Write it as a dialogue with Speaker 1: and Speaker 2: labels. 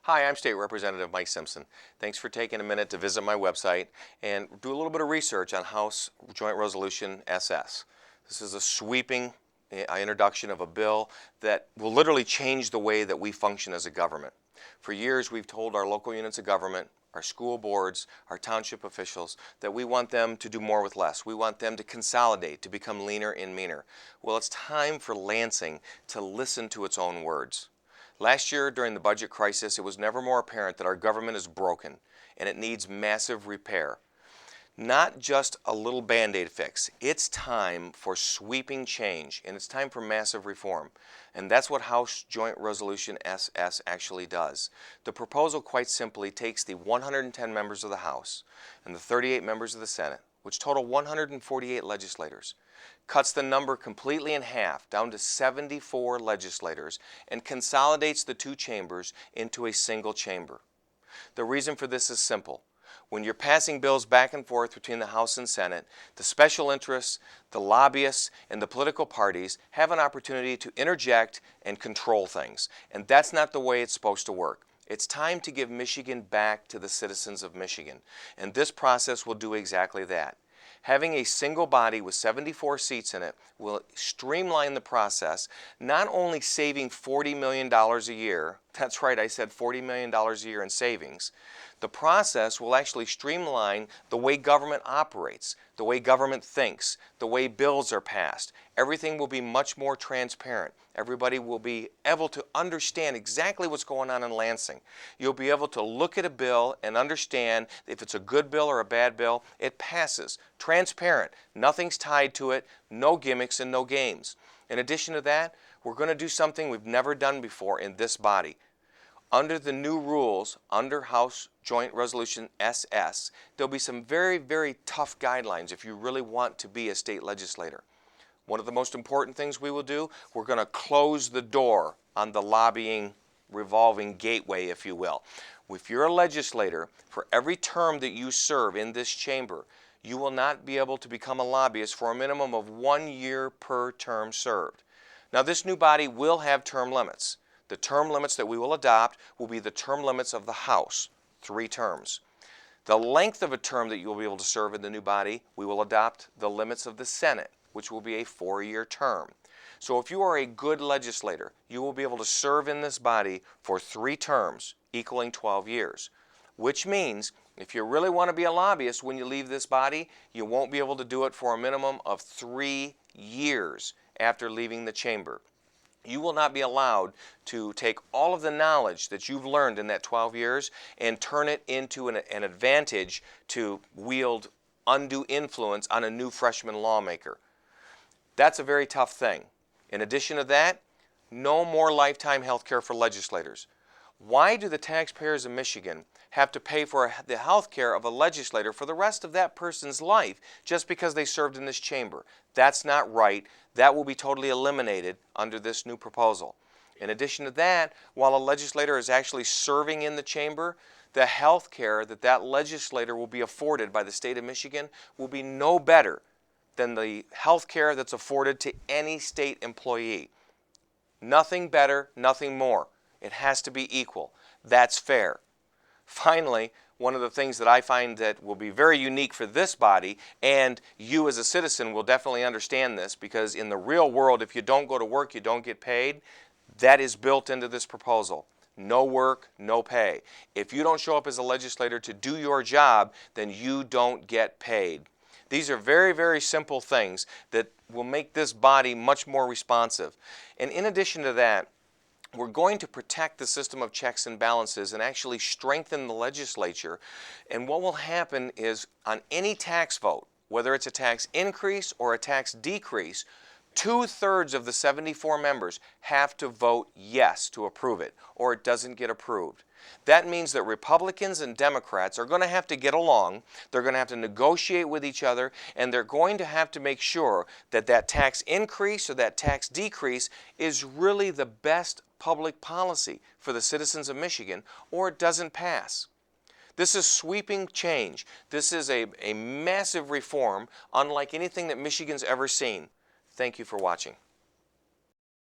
Speaker 1: Hi, I'm State Representative Mike Simpson. Thanks for taking a minute to visit my website and do a little bit of research on House Joint Resolution SS. This is a sweeping introduction of a bill that will literally change the way that we function as a government. For years, we've told our local units of government, our school boards, our township officials, that we want them to do more with less. We want them to consolidate, to become leaner and meaner. Well, it's time for Lansing to listen to its own words. Last year, during the budget crisis, it was never more apparent that our government is broken and it needs massive repair. Not just a little Band-Aid fix. It's time for sweeping change, and it's time for massive reform. And that's what House Joint Resolution SS actually does. The proposal quite simply takes the 110 members of the House and the 38 members of the Senate, which total 148 legislators, cuts the number completely in half, down to 74 legislators, and consolidates the two chambers into a single chamber. The reason for this is simple. When you're passing bills back and forth between the House and Senate, the special interests, the lobbyists, and the political parties have an opportunity to interject and control things. And that's not the way it's supposed to work. It's time to give Michigan back to the citizens of Michigan. And this process will do exactly that. Having a single body with 74 seats in it will streamline the process, not only saving $40 million a year, that's right, I said $40 million a year in savings. The process will actually streamline the way government operates, the way government thinks, the way bills are passed. Everything will be much more transparent. Everybody will be able to understand exactly what's going on in Lansing. You'll be able to look at a bill and understand if it's a good bill or a bad bill. It passes. Transparent. Nothing's tied to it. No gimmicks and no games. In addition to that, we're going to do something we've never done before in this body. Under the new rules, under House Joint Resolution SS, there'll be some very, very tough guidelines if you really want to be a state legislator. One of the most important things we will do, we're going to close the door on the lobbying revolving gateway, if you will. If you're a legislator, for every term that you serve in this chamber, you will not be able to become a lobbyist for a minimum of 1 year per term served. Now, this new body will have term limits. The term limits that we will adopt will be the term limits of the House, 3 terms. The length of a term that you will be able to serve in the new body, we will adopt the limits of the Senate, which will be a 4-year term. So if you are a good legislator, you will be able to serve in this body for 3 terms, equaling 12 years. Which means, if you really want to be a lobbyist when you leave this body, you won't be able to do it for a minimum of 3 years after leaving the chamber. You will not be allowed to take all of the knowledge that you've learned in that 12 years and turn it into an advantage to wield undue influence on a new freshman lawmaker. That's a very tough thing. In addition to that, no more lifetime health care for legislators. Why do the taxpayers of Michigan have to pay for the health care of a legislator for the rest of that person's life just because they served in this chamber? That's not right. That will be totally eliminated under this new proposal. In addition to that, while a legislator is actually serving in the chamber, the health care that that legislator will be afforded by the state of Michigan will be no better than the health care that's afforded to any state employee. Nothing better, nothing more. It has to be equal. That's fair. Finally, one of the things that I find that will be very unique for this body, and you as a citizen will definitely understand this, because in the real world, if you don't go to work, you don't get paid. That is built into this proposal. No work, no pay. If you don't show up as a legislator to do your job, then you don't get paid. These are very, very simple things that will make this body much more responsive. And in addition to that, we're going to protect the system of checks and balances and actually strengthen the legislature. And what will happen is on any tax vote, whether it's a tax increase or a tax decrease, 2/3 of the 74 members have to vote yes to approve it, or it doesn't get approved. That means that Republicans and Democrats are going to have to get along, they're going to have to negotiate with each other, and they're going to have to make sure that that tax increase or that tax decrease is really the best public policy for the citizens of Michigan, or it doesn't pass. This is sweeping change. This is a massive reform unlike anything that Michigan's ever seen. Thank you for watching.